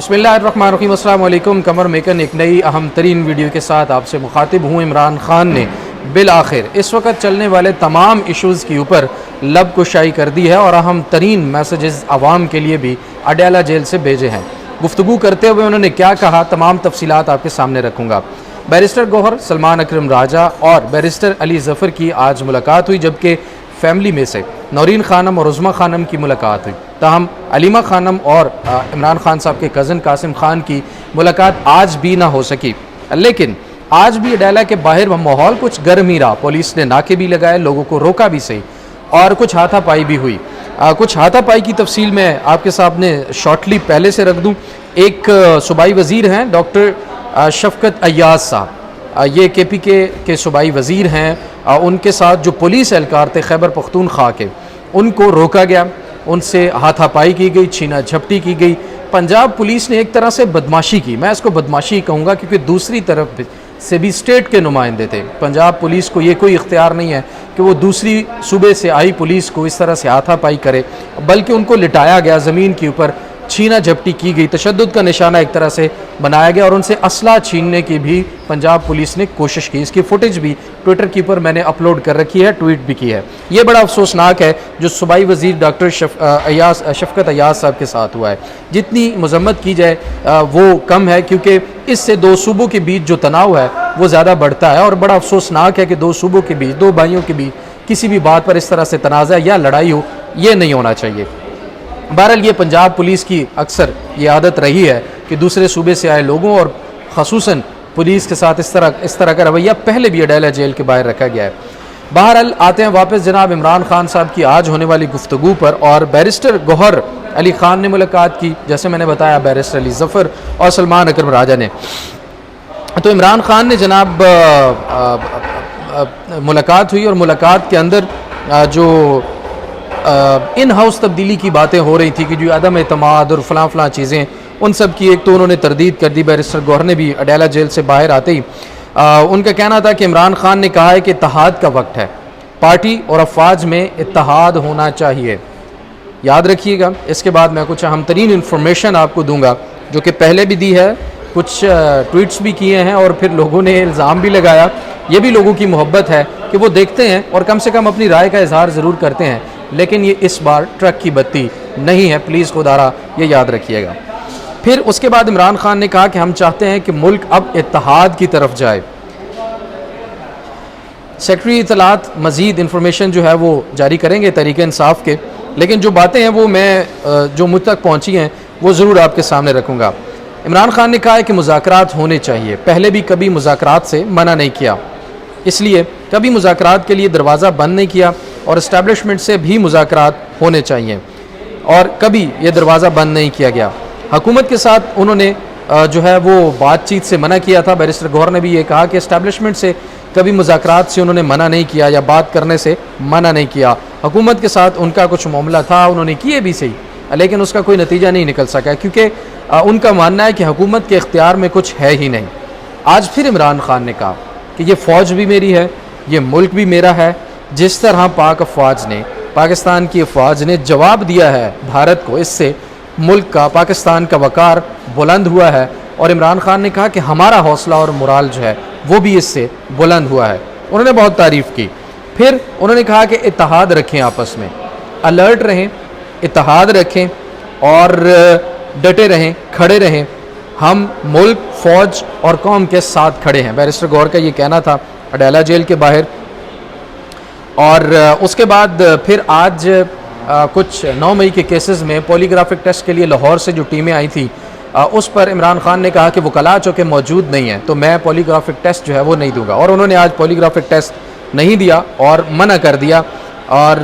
बिस्मिल्लाहिर्रहमानिर्रहीम। अस्सलाम वालेकुम। कमर मेकन एक नई अहम तरीन वीडियो के साथ आपसे मुखातिब हूँ। इमरान खान ने बिल आखिर इस वक्त चलने वाले तमाम इशूज़ के ऊपर लब कुशाई कर दी है और अहम तरीन मैसेजेस आवाम के लिए भी अडयाला जेल से भेजे हैं। गुफ्तगू करते हुए उन्होंने क्या कहा, तमाम तफसीलात आपके सामने रखूँगा। बैरिस्टर गौहर, सलमान अकरम राजा और बैरिस्टर अली ज़फ़र की आज मुलाकात हुई, जबकि फैमिली में से नौरीन खानम और उज़्मा खानम की मुलाकात हुई। ताहम अलीमा खानम और इमरान खान साहब के कज़न कासिम खान की मुलाकात आज भी ना हो सकी। लेकिन आज भी अडयाला के बाहर माहौल कुछ गर्म ही रहा। पुलिस ने नाके भी लगाए, लोगों को रोका भी सही और कुछ हाथापाई भी हुई। कुछ हाथापाई की तफसील मैं आपके सामने शॉर्टली पहले से रख दूँ। एक सूबाई वज़ीर हैं डॉक्टर शफकत अय्याज साहब, ये KPK के सूबाई वज़ीर हैं। उनके साथ जो पुलिस एहलकार थे खैबर पख्तूनख्वा के, उनको रोका गया, उनसे हाथापाई की गई, छीना झपटी की गई। पंजाब पुलिस ने एक तरह से बदमाशी की, मैं इसको बदमाशी कहूँगा, क्योंकि दूसरी तरफ से भी स्टेट के नुमाइंदे थे। पंजाब पुलिस को ये कोई इख्तियार नहीं है कि वो दूसरी सूबे से आई पुलिस को इस तरह से हाथापाई करे, बल्कि उनको लिटाया गया, ज़मीन के ऊपर छीना झपटी की गई, तशद्दुद का निशाना एक तरह से बनाया गया और उनसे असला छीनने की भी पंजाब पुलिस ने कोशिश की। इसकी फुटेज भी ट्विटर के ऊपर मैंने अपलोड कर रखी है, ट्वीट भी की है। ये बड़ा अफसोसनाक है जो सूबाई वज़ीर डॉक्टर शफकत अय्याज साहब के साथ हुआ है। जितनी मजम्मत की जाए वो कम है, क्योंकि इससे दो सूबों के बीच जो तनाव है वो ज़्यादा बढ़ता है और बड़ा अफसोसनाक है कि दो सूबों के बीच, दो भाइयों के बीच किसी भी बात पर इस तरह से तनाज़ा या लड़ाई हो, ये नहीं होना चाहिए। बहरहाल ये पंजाब पुलिस की अक्सर ये आदत रही है कि दूसरे सूबे से आए लोगों और ख़ुसूसन पुलिस के साथ इस तरह का रवैया पहले भी अडयाला जेल के बाहर रखा गया है। बहरहाल आते हैं वापस जनाब इमरान खान साहब की आज होने वाली गुफ्तगू पर। और बैरिस्टर गौहर अली ख़ान ने मुलाकात की, जैसे मैंने बताया बैरिस्टर अली ज़फ़र और सलमान अकरम राजा ने। तो इमरान खान ने जनाब मुलाकात हुई और मुलाकात के अंदर जो इन हाउस तब्दीली की बातें हो रही थी कि जो अदम एतमाद और फलां चीज़ें, उन सब की एक तो उन्होंने तरदीद कर दी। बैरिस्टर गौहर ने भी अडयाला जेल से बाहर आते ही उनका कहना था कि इमरान खान ने कहा है कि इत्तेहाद का वक्त है, पार्टी और अफवाज में इत्तेहाद होना चाहिए। याद रखिएगा। इसके बाद मैं कुछ अहम तरीन इन्फॉर्मेशन आपको दूंगा जो कि पहले भी दी है, कुछ ट्वीट्स भी किए हैं और फिर लोगों ने इल्ज़ाम भी लगाया। ये भी लोगों की मोहब्बत है कि वो देखते हैं और कम से कम अपनी राय का इजहार ज़रूर करते हैं, लेकिन ये इस बार ट्रक की बत्ती नहीं है, प्लीज़ खुदारा ये याद रखिएगा। फिर उसके बाद इमरान खान ने कहा कि हम चाहते हैं कि मुल्क अब इत्तेहाद की तरफ जाए। सेक्रेटरी इत्तलात मज़ीद इन्फॉर्मेशन जो है वो जारी करेंगे तहरीक इंसाफ के, लेकिन जो बातें हैं वो मैं जो मुझ तक पहुँची हैं वो ज़रूर आपके सामने रखूँगा। इमरान खान ने कहा है कि मुज़ाकरात होने चाहिए, पहले भी कभी मुज़ाकरात से मना नहीं किया, इसलिए कभी मुज़ाकरात के लिए दरवाज़ा बंद नहीं किया और इस्टेब्लिशमेंट से भी मुज़ाकरात होने चाहिए और कभी ये दरवाज़ा बंद नहीं किया गया। हुकूमत के साथ उन्होंने जो है वो बातचीत से मना किया था। बैरिस्टर गौहर ने भी ये कहा कि इस्टेब्लिशमेंट से कभी मुज़ाकरात से उन्होंने मना नहीं किया या बात करने से मना नहीं किया। हुकूमत के साथ उनका कुछ मामला था, उन्होंने किए भी सही, लेकिन उसका कोई नतीजा नहीं निकल सका, क्योंकि उनका मानना है कि हुकूमत के इख्तियार में कुछ है ही नहीं। आज फिर इमरान खान ने कहा कि ये फ़ौज भी मेरी है, ये मुल्क भी मेरा है। जिस तरह पाक अफवाज ने, पाकिस्तान की अफवाज ने जवाब दिया है भारत को, इससे मुल्क का, पाकिस्तान का वक़ार बुलंद हुआ है। और इमरान खान ने कहा कि हमारा हौसला और मोराल जो है वो भी इससे बुलंद हुआ है। उन्होंने बहुत तारीफ़ की। फिर उन्होंने कहा कि इत्तेहाद रखें, आपस में अलर्ट रहें, इत्तेहाद रखें और डटे रहें, खड़े रहें। हम मुल्क, फ़ौज और कौम के साथ खड़े हैं। बैरिस्टर गौहर का ये कहना था अडयाला जेल के बाहर। और उसके बाद फिर आज कुछ 9 मई के केसेस में पॉलीग्राफिक टेस्ट के लिए लाहौर से जो टीमें आई थी, उस पर इमरान खान ने कहा कि वकला चूँकि मौजूद नहीं है तो मैं पॉलीग्राफिक टेस्ट जो है वो नहीं दूंगा। और उन्होंने आज पॉलीग्राफिक टेस्ट नहीं दिया और मना कर दिया। और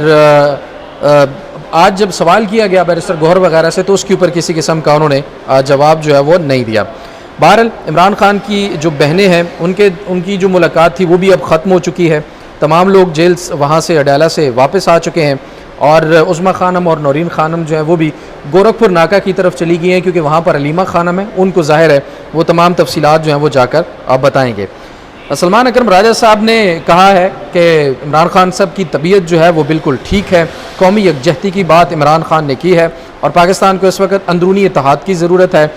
आज जब सवाल किया गया बैरिस्टर गौहर वगैरह से तो उसके ऊपर किसी किस्म का उन्होंने जवाब जो है वो नहीं दिया। बहरहाल इमरान खान की जो बहनें हैं उनकी जो मुलाकात थी वो भी अब ख़त्म हो चुकी है। तमाम लोग जेल वहाँ से अडयाला से वापस आ चुके हैं और उज़्मा खानम और नौरीन खानम जो है वो भी गोरखपुर नाका की तरफ चली गई हैं, क्योंकि वहाँ पर अलीमा खानम है, उनको ज़ाहिर है वो तमाम तफसीलात जो हैं वो जाकर आप बताएँगे। सलमान अकरम राजा साहब ने कहा है कि इमरान खान साहब की तबीयत जो है वो बिल्कुल ठीक है। कौमी यकजहती की बात इमरान खान ने की है اور پاکستان کو اس وقت اندرونی اتحاد کی ضرورت ہے۔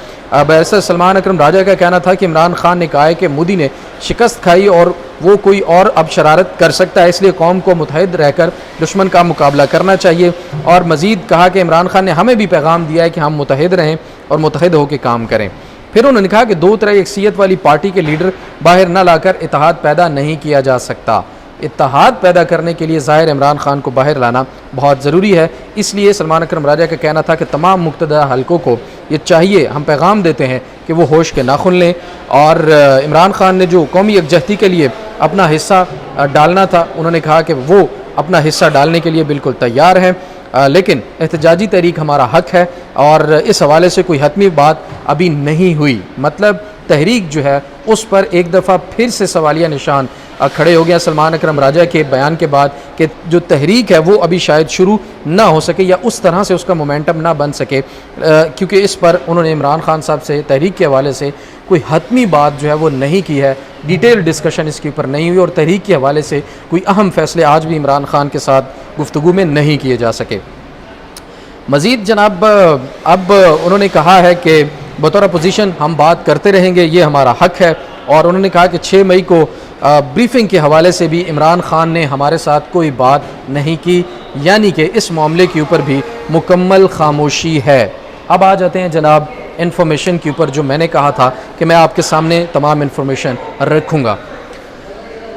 بیرسٹر سلمان اکرم راجہ کا کہنا تھا کہ عمران خان نے کہا ہے کہ مودی نے شکست کھائی اور وہ کوئی اور اب شرارت کر سکتا ہے، اس لیے قوم کو متحد رہ کر دشمن کا مقابلہ کرنا چاہیے۔ اور مزید کہا کہ عمران خان نے ہمیں بھی پیغام دیا ہے کہ ہم متحد رہیں اور متحد ہو کے کام کریں۔ پھر انہوں نے کہا کہ دو طرح یکسیت والی پارٹی کے لیڈر باہر نہ لا کر اتحاد پیدا نہیں کیا جا سکتا، اتحاد پیدا کرنے کے لیے ظاہر عمران خان کو باہر لانا بہت ضروری ہے۔ اس لیے سلمان اکرم راجہ کا کہنا تھا کہ تمام مقتدر حلقوں کو یہ چاہیے، ہم پیغام دیتے ہیں کہ وہ ہوش کے ناخن لیں، اور عمران خان نے جو قومی یکجہتی کے لیے اپنا حصہ ڈالنا تھا، انہوں نے کہا کہ وہ اپنا حصہ ڈالنے کے لیے بالکل تیار ہیں، لیکن احتجاجی تحریک ہمارا حق ہے اور اس حوالے سے کوئی حتمی بات ابھی نہیں ہوئی۔ مطلب تحریک جو ہے اس پر ایک دفعہ پھر سے سوالیہ نشان کھڑے ہو گیا سلمان اکرم راجہ کے بیان کے بعد کہ جو تحریک ہے وہ ابھی شاید شروع نہ ہو سکے یا اس طرح سے اس کا مومنٹم نہ بن سکے، کیونکہ اس پر انہوں نے عمران خان صاحب سے تحریک کے حوالے سے کوئی حتمی بات جو ہے وہ نہیں کی ہے، ڈیٹیل ڈسکشن اس کے اوپر نہیں ہوئی، اور تحریک کے حوالے سے کوئی اہم فیصلے آج بھی عمران خان کے ساتھ گفتگو میں نہیں کیے جا سکے۔ مزید جناب اب انہوں نے کہا ہے کہ بطور اپوزیشن ہم بات کرتے رہیں گے، یہ ہمارا حق ہے، اور انہوں نے کہا کہ 6 مئی کو بریفنگ کے حوالے سے بھی عمران خان نے ہمارے ساتھ کوئی بات نہیں کی، یعنی کہ اس معاملے کے اوپر بھی مکمل خاموشی ہے۔ اب آ جاتے ہیں جناب انفارمیشن کے اوپر، جو میں نے کہا تھا کہ میں آپ کے سامنے تمام انفارمیشن رکھوں گا۔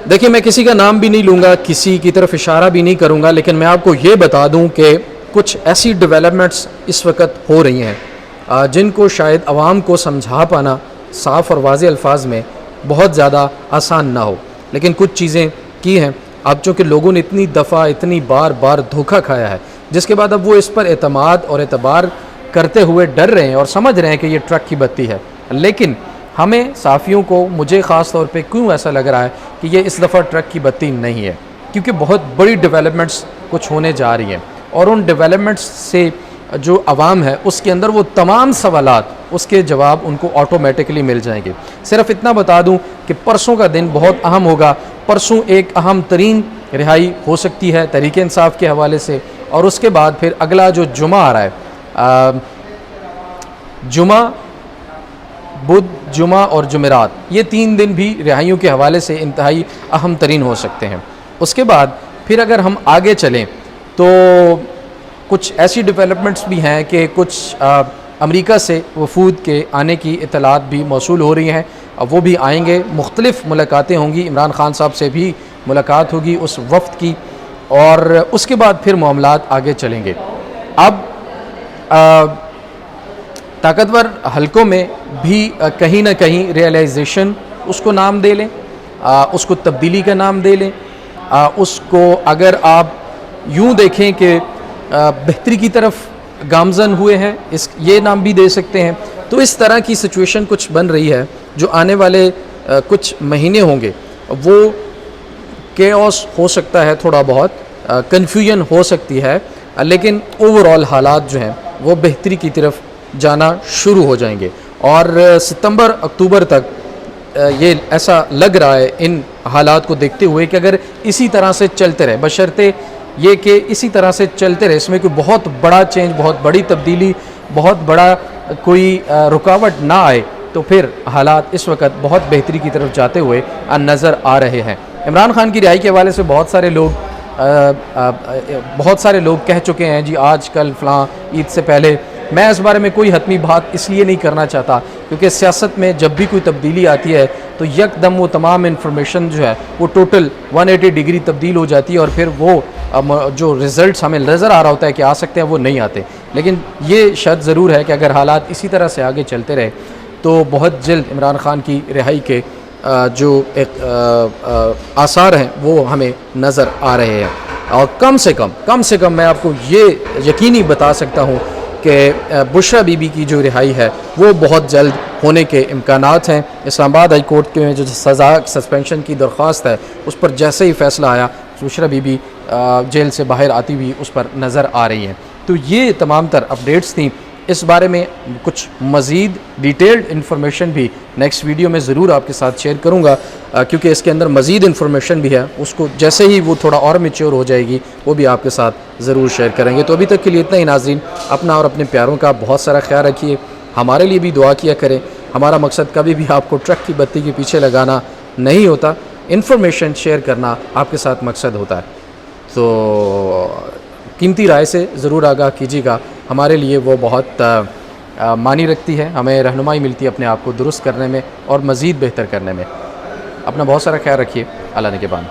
دیکھیں، میں کسی کا نام بھی نہیں لوں گا، کسی کی طرف اشارہ بھی نہیں کروں گا، لیکن میں آپ کو یہ بتا دوں کہ کچھ ایسی ڈیولپمنٹس اس وقت ہو رہی ہیں جن کو شاید عوام کو سمجھا پانا صاف اور واضح الفاظ میں بہت زیادہ آسان نہ ہو، لیکن کچھ چیزیں کی ہیں اب، چونکہ لوگوں نے اتنی دفعہ اتنی بار دھوکہ کھایا ہے، جس کے بعد اب وہ اس پر اعتماد اور اعتبار کرتے ہوئے ڈر رہے ہیں اور سمجھ رہے ہیں کہ یہ ٹرک کی بتی ہے۔ لیکن ہمیں صحافیوں کو، مجھے خاص طور پہ کیوں ایسا لگ رہا ہے کہ یہ اس دفعہ ٹرک کی بتی نہیں ہے، کیونکہ بہت بڑی ڈیولپمنٹس کچھ ہونے جا رہی ہیں، اور ان ڈیولپمنٹس سے جو عوام ہے اس کے اندر وہ تمام سوالات، اس کے جواب ان کو آٹومیٹکلی مل جائیں گے۔ صرف اتنا بتا دوں کہ پرسوں کا دن بہت اہم ہوگا، پرسوں ایک اہم ترین رہائی ہو سکتی ہے تحریک انصاف کے حوالے سے، اور اس کے بعد پھر اگلا جو جمعہ آ رہا ہے، جمعہ، بدھ، جمعہ اور جمعرات، یہ 3 دن بھی رہائیوں کے حوالے سے انتہائی اہم ترین ہو سکتے ہیں۔ اس کے بعد پھر اگر ہم آگے چلیں تو کچھ ایسی ڈیولپمنٹس بھی ہیں کہ کچھ امریکہ سے وفود کے آنے کی اطلاعات بھی موصول ہو رہی ہیں، وہ بھی آئیں گے، مختلف ملاقاتیں ہوں گی، عمران خان صاحب سے بھی ملاقات ہوگی اس وفد کی، اور اس کے بعد پھر معاملات آگے چلیں گے۔ اب طاقتور حلقوں میں بھی کہیں نہ کہیں ریئلائزیشن اس کو نام دے لیں، اس کو تبدیلی کا نام دے لیں، اس کو اگر آپ یوں دیکھیں کہ بہتری کی طرف گامزن ہوئے ہیں، یہ نام بھی دے سکتے ہیں۔ تو اس طرح کی سچویشن کچھ بن رہی ہے جو آنے والے کچھ مہینے ہوں گے، وہ کیوس ہو سکتا ہے، تھوڑا بہت کنفیوژن ہو سکتی ہے، لیکن اوورآل حالات جو ہیں وہ بہتری کی طرف جانا شروع ہو جائیں گے، اور ستمبر اکتوبر تک یہ ایسا لگ رہا ہے ان حالات کو دیکھتے ہوئے کہ اگر اسی طرح سے چلتے رہے، بشرطے یہ کہ اسی طرح سے چلتے رہے، اس میں کوئی بہت بڑا چینج، بہت بڑی تبدیلی، بہت بڑا کوئی رکاوٹ نہ آئے، تو پھر حالات اس وقت بہت بہتری کی طرف جاتے ہوئے نظر آ رہے ہیں۔ عمران خان کی رہائی کے حوالے سے بہت سارے لوگ کہہ چکے ہیں جی آج کل فلاں، عید سے پہلے۔ میں اس بارے میں کوئی حتمی بات اس لیے نہیں کرنا چاہتا کیونکہ سیاست میں جب بھی کوئی تبدیلی آتی ہے تو یک دم وہ تمام انفارمیشن جو ہے وہ ٹوٹل 180 ڈگری تبدیل ہو جاتی ہے، اور پھر وہ جو ریزلٹس ہمیں نظر آ رہا ہوتا ہے کہ آ سکتے ہیں وہ نہیں آتے۔ لیکن یہ شرط ضرور ہے کہ اگر حالات اسی طرح سے آگے چلتے رہے تو بہت جلد عمران خان کی رہائی کے جو ایک آثار ہیں وہ ہمیں نظر آ رہے ہیں، اور کم سے کم میں آپ کو یہ یقینی بتا سکتا ہوں کہ بشرا بی بی کی جو رہائی ہے وہ بہت جلد ہونے کے امکانات ہیں۔ اسلام آباد ہائی کورٹ کے جو سزا سسپینشن کی درخواست ہے اس پر جیسے ہی فیصلہ آیا، بشرا بی بی جیل سے باہر آتی ہوئی اس پر نظر آ رہی ہیں۔ تو یہ تمام تر اپڈیٹس تھیں اس بارے میں کچھ مزید ڈیٹیلڈ انفارمیشن بھی نیکسٹ ویڈیو میں ضرور آپ کے ساتھ شیئر کروں گا، کیونکہ اس کے اندر مزید انفارمیشن بھی ہے، اس کو جیسے ہی وہ تھوڑا اور میچور ہو جائے گی وہ بھی آپ کے ساتھ ضرور شیئر کریں گے۔ تو ابھی تک کے لیے اتنا ہی ناظرین، اپنا اور اپنے پیاروں کا بہت سارا خیال رکھیے، ہمارے لیے بھی دعا کیا کریں۔ ہمارا مقصد کبھی بھی آپ کو ٹرک کی بتی کے پیچھے لگانا نہیں ہوتا، انفارمیشن شیئر کرنا آپ کے ساتھ مقصد ہوتا ہے۔ تو قیمتی رائے سے ضرور آگاہ کیجیے گا، ہمارے لیے وہ بہت معنی رکھتی ہے، ہمیں رہنمائی ملتی ہے اپنے آپ کو درست کرنے میں اور مزید بہتر کرنے میں۔ اپنا بہت سارا خیال رکھیے، اللہ نگہبان۔